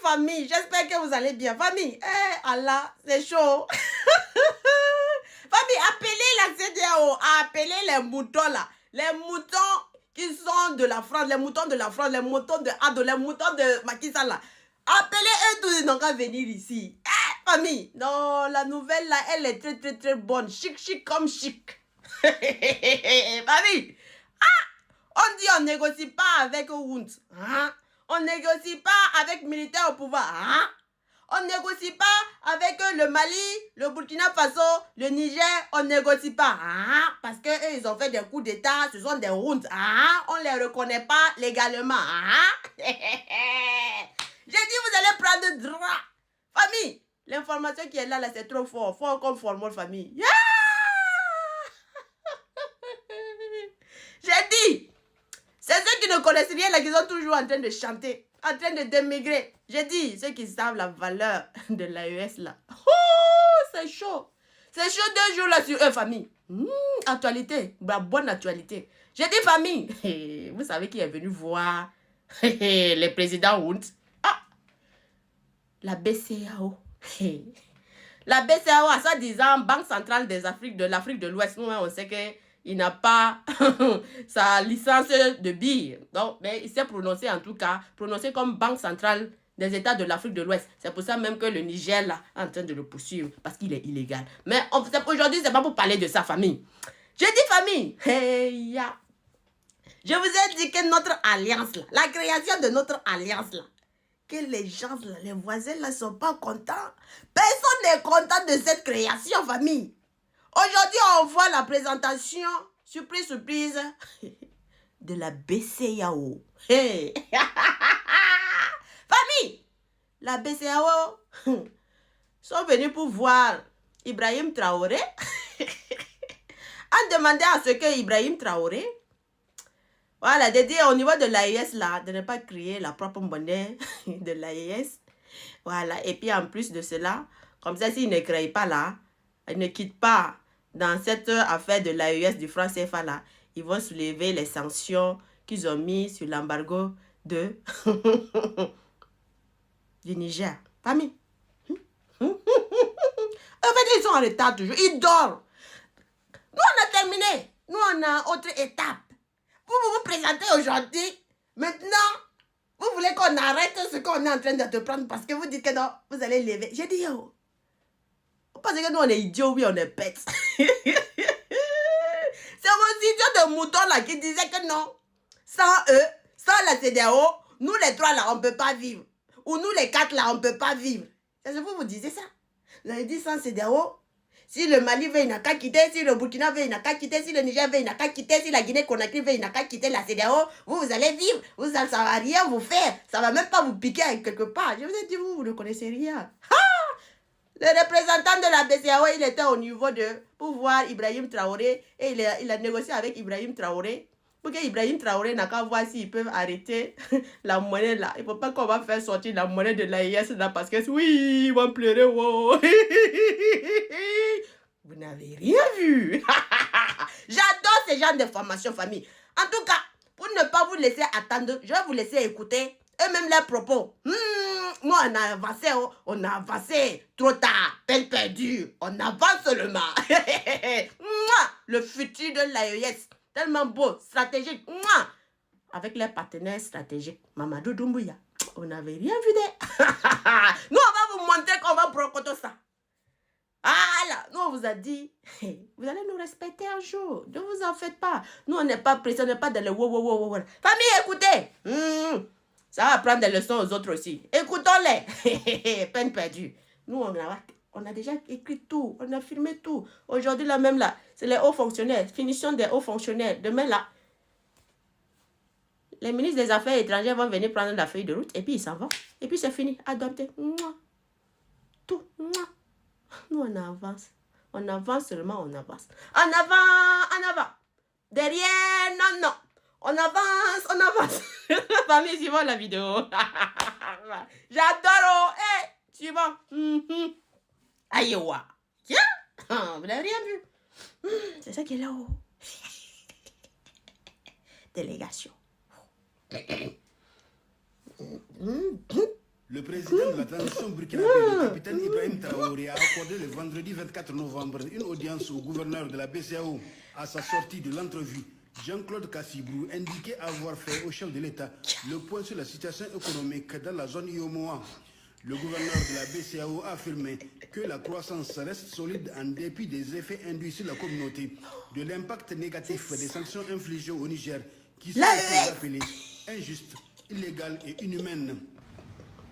famille. J'espère que vous allez bien. Famille, Allah, c'est chaud. Famille, appelez la CEDEAO, appelez les moutons là. Les moutons qui sont de la France, les moutons de la France, les moutons de Ado, les moutons de Macky Sall là. Appelez-eux tous, ils n'ont qu'à venir ici. Famille, non, la nouvelle là, elle est très très très bonne. Chic, chic comme chic. Famille, on dit on négocie pas avec Ount. Hein? On négocie pas avec militaire au pouvoir. Hein? On négocie pas avec le Mali, le Burkina Faso, le Niger. On négocie pas. Hein? Parce qu'eux, ils ont fait des coups d'état. Ce sont des Ount. Hein? On les reconnaît pas légalement. Hein? J'ai dit, vous allez prendre droit. Famille, l'information qui est là, c'est trop fort. Fort comme formol, famille. Yeah! J'ai dit, c'est ceux qui ne connaissent rien là qui sont toujours en train de chanter, en train de démigrer. J'ai dit, ceux qui savent la valeur de l'AES là. Oh, c'est chaud. C'est chaud 2 jours là sur eux, famille. Actualité, la bonne actualité. J'ai dit, famille, vous savez qui est venu voir les présidents Hunt? Ah, la BCAO. La BCAO, à soi-disant, Banque centrale de l'Afrique de l'Ouest. Nous, on sait qu'il n'a pas sa licence de bille. Donc, mais il s'est prononcé en tout cas, prononcé comme Banque centrale des États de l'Afrique de l'Ouest. C'est pour ça même que le Niger là, est en train de le poursuivre parce qu'il est illégal. Mais aujourd'hui, c'est pas pour parler de sa famille. J'ai dit famille. Hey, ya. Je vous ai dit que notre alliance là, la création de notre alliance là, que les gens là, les voisins là, sont pas contents. Personne n'est content de cette création, famille. Aujourd'hui, on voit la présentation, surprise, surprise, de la BCAO. Hey. Famille, la BCAO sont venus pour voir Ibrahim Traoré. En demandant à ce que Ibrahim Traoré, voilà, de dire au niveau de l'AES là, de ne pas créer la propre monnaie de l'AES. Voilà, et puis en plus de cela, comme ça, s'il ne crée pas là, il ne quitte pas dans cette affaire de l'AES du franc CFA là, ils vont soulever les sanctions qu'ils ont mis sur l'embargo de du Niger. Famille. En fait, ils sont en retard toujours. Ils dorment. Nous, on a terminé. Nous, on a autre étape. Vous vous présentez aujourd'hui. Maintenant, vous voulez qu'on arrête ce qu'on est en train de te prendre parce que vous dites que non, vous allez lever. J'ai dit, yo. Vous pensez que nous, on est idiots, oui, on est bêtes. C'est vos idiots de moutons là qui disaient que non. Sans eux, sans la CEDEAO, nous les 3 là, on ne peut pas vivre. Ou nous les 4 là, on ne peut pas vivre. Est-ce que vous disiez ça? Vous avez dit sans CEDEAO, si le Mali veut, il n'a qu'à quitter. Si le Burkina veut, il n'a qu'à quitter. Si le Niger veut, il n'a qu'à quitter. Si la Guinée-Conakry veut, il n'a qu'à quitter la CEDEAO. Vous allez vivre. Ça ne va rien vous faire. Ça ne va même pas vous piquer quelque part. Je vous ai dit, vous ne connaissez rien. Le représentant de la BCAO, il était au niveau de pour voir Ibrahim Traoré. Et il a négocié avec Ibrahim Traoré. Pour que Ibrahim Traoré n'a qu'à voir s'ils peuvent arrêter la monnaie là. Il ne faut pas qu'on va faire sortir la monnaie de l'AES là parce que oui, ils vont pleurer. Wow. Vous n'avez rien vu. J'adore ces genres d'informations, famille. En tout cas, pour ne pas vous laisser attendre, je vais vous laisser écouter eux-mêmes leurs propos. Nous, on a avancé trop tard, peine perdue. On avance seulement. Le futur de l'AES. Tellement beau, stratégique. Avec les partenaires stratégiques. Mamadou Doumbouya. On n'avait rien vu de. Nous, on va vous montrer qu'on va brocoter ça. Ah là, nous, on vous a dit, vous allez nous respecter un jour. Ne vous en faites pas. Nous, on n'est pas pressés, on n'est pas dans le wow. Famille, écoutez. Ça va prendre des leçons aux autres aussi. Écoutons-les. Peine perdue. Nous, on a déjà écrit tout. On a filmé tout. Aujourd'hui, là même, là, c'est les hauts fonctionnaires. Finition des hauts fonctionnaires. Demain, là, les ministres des Affaires étrangères vont venir prendre la feuille de route et puis ils s'en vont. Et puis, c'est fini. Adopté. Tout. Nous, on avance. On avance seulement, on avance. En avant. Derrière, non. On avance. Famille, suivant la vidéo. J'adore. Suivant. Aïe, wa. Tiens, vous n'avez rien vu. C'est ça qui est là-haut. Délégation. Le président de la transition burkinabé, le capitaine Ibrahim Traoré, a accordé le vendredi 24 novembre une audience au gouverneur de la BCEAO. À sa sortie de l'entrevue, Jean-Claude Cassibrou indiquait avoir fait au chef de l'État le point sur la situation économique dans la zone IOMOA. Le gouverneur de la BCEAO a affirmé que la croissance reste solide en dépit des effets induits sur la communauté, de l'impact négatif des sanctions infligées au Niger, qui sont appelées injustes, illégales et inhumaines.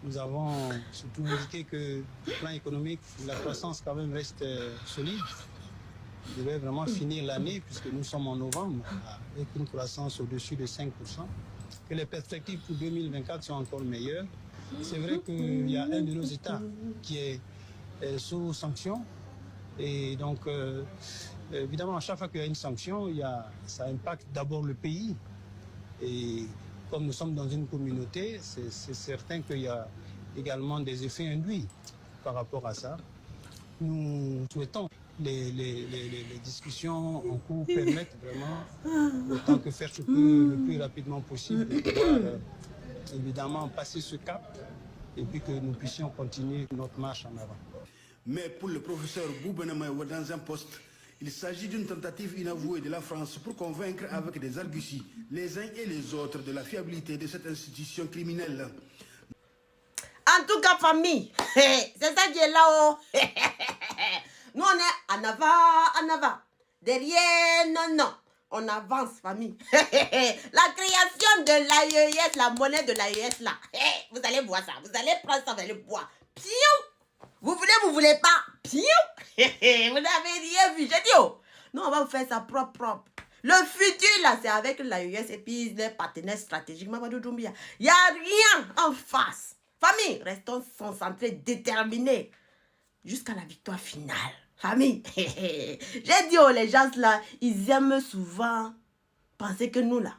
Nous avons surtout indiqué que le plan économique, la croissance quand même reste solide. On devait vraiment finir l'année, puisque nous sommes en novembre, avec une croissance au-dessus de 5%, que les perspectives pour 2024 sont encore meilleures. C'est vrai qu'il y a un de nos États qui est sous sanction. Et donc, évidemment, à chaque fois qu'il y a une sanction, ça impacte d'abord le pays. Et comme nous sommes dans une communauté, c'est certain qu'il y a également des effets induits par rapport à ça. Nous souhaitons les discussions en cours permettent vraiment, autant que faire se peut le plus rapidement possible, de pouvoir évidemment passer ce cap et puis que nous puissions continuer notre marche en avant. Mais pour le professeur Boubenama dans un poste, il s'agit d'une tentative inavouée de la France pour convaincre avec des arguties les uns et les autres de la fiabilité de cette institution criminelle. En tout cas, famille, c'est ça qui est là-haut. Nous, on est en avant. Derrière, non. On avance, famille. La création de l'AES, la monnaie de l'AES, là. Vous allez voir ça. Vous allez prendre ça, vous allez boire. Piou! Vous voulez pas? Piou! Vous n'avez rien vu. J'ai dit, oh. Nous, on va vous faire ça propre. Le futur, là, c'est avec l'AES et puis les partenaires stratégiques. Mamadou Doumbia. Il n'y a rien en face. Famille, restons concentrés, déterminés. Jusqu'à la victoire finale. Famille, j'ai dit, oh, les gens là, ils aiment souvent penser que nous là,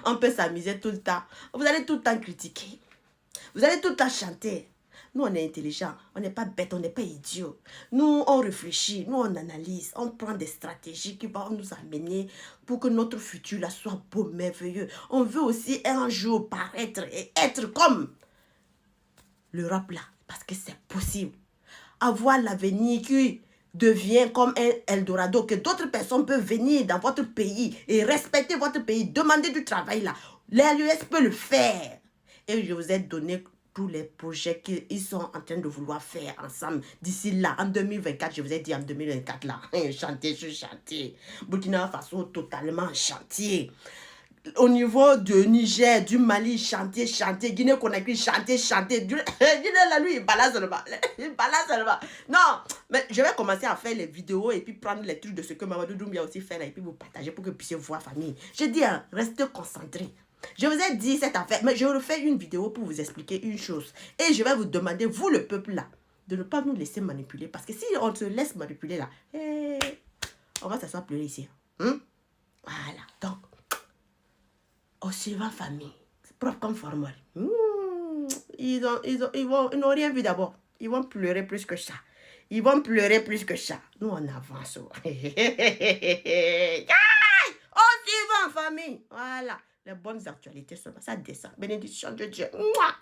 on peut s'amuser tout le temps. Vous allez tout le temps critiquer. Vous allez tout le temps chanter. Nous, on est intelligents. On n'est pas bêtes, on n'est pas idiots. Nous, on réfléchit, nous, on analyse. On prend des stratégies qui vont nous amener pour que notre futur là soit beau, merveilleux. On veut aussi un jour paraître et être comme l'Europe là. Parce que c'est possible. Avoir l'avenir qui devient comme un Eldorado, que d'autres personnes peuvent venir dans votre pays et respecter votre pays, demander du travail là. L'AES peut le faire. Et je vous ai donné tous les projets qu'ils sont en train de vouloir faire ensemble. D'ici là, en 2024, je vous ai dit en 2024 là, chantier sur chantier. Burkina Faso totalement en chantier. Au niveau du Niger, du Mali, chantier. Guinée-Conakry, chantier. Guinée, là, lui, il balance seulement. Non, mais je vais commencer à faire les vidéos et puis prendre les trucs de ce que Mamadou Doumbia aussi fait là et puis vous partager pour que vous puissiez voir, famille. Je dis, hein, restez concentrés. Je vous ai dit cette affaire, mais je refais une vidéo pour vous expliquer une chose. Et je vais vous demander, vous le peuple là, de ne pas nous laisser manipuler. Parce que si on se laisse manipuler là, on va s'asseoir pleurer ici. Voilà, donc. Au suivant, famille. C'est propre comme formule. Ils n'ont rien vu d'abord. Ils vont pleurer plus que ça. Nous, on avance. Au suivant, famille. Voilà. Les bonnes actualités, ça descend. Bénédiction de Dieu. Mouah.